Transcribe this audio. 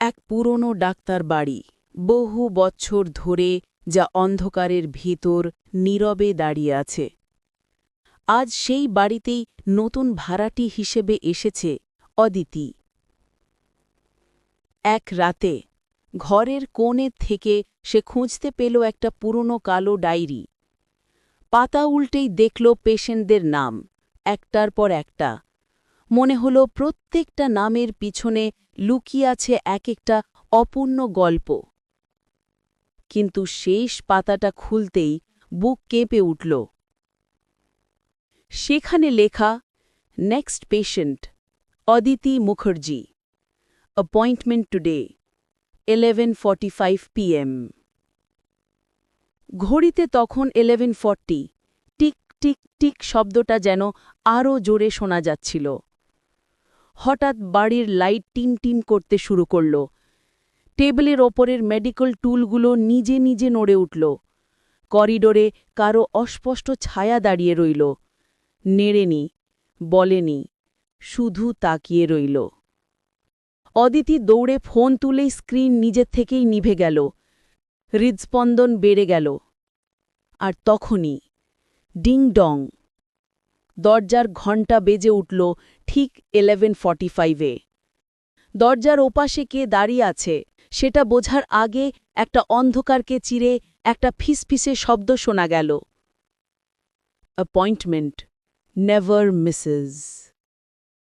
এক পুরনো ডাক্তার বাড়ি, বহু বছর ধরে যা অন্ধকারের ভিতর নীরবে দাঁড়িয়ে আছে। আজ সেই বাড়িতেই নতুন ভাড়াটি হিসেবে এসেছে অদিতি। এক রাতে ঘরের কোণে থেকে সে খুঁজতে পেল একটা পুরনো কালো ডায়েরি। পাতা উল্টেই দেখল পেশেন্টদের নাম, একটার পর একটা। মনে হল প্রত্যেকটা নামের পিছনে লুকিয়ে আছে এক একটা অপূর্ণ গল্প। কিন্তু শেষ পাতাটা খুলতেই বুক কেঁপে উঠল। সেখানে লেখা, next patient Aditi Mukherjee, appointment today 11:45 PM। ঘড়িতে তখন 11:40। টিক টিক টিক শব্দটা যেন আরও জোরে শোনা যাচ্ছিল। হঠাৎ বাড়ির লাইট টিন টিন করতে শুরু করল। টেবিলের ওপরের মেডিকেল টুলগুলো নিজে নিজে নড়ে উঠল। করিডোরে কারো অস্পষ্ট ছায়া দাঁড়িয়ে রইল, নেড়েনি, বলেনি, শুধু তাকিয়ে রইল। অদিতি দৌড়ে ফোন তুলেই স্ক্রিন নিজের থেকেই নিভে গেল। হৃদস্পন্দন বেড়ে গেল। আর তখনই ডিং ডং, দরজার ঘণ্টা বেজে উঠল ঠিক 11:45-এ। দরজার ওপাশে কে দাঁড়িয়ে আছে সেটা বোঝার আগে একটা অন্ধকারকে চিরে একটা ফিসফিসে শব্দ শোনা গেল, অ্যাপয়েন্টমেন্ট নেভার মিসেস।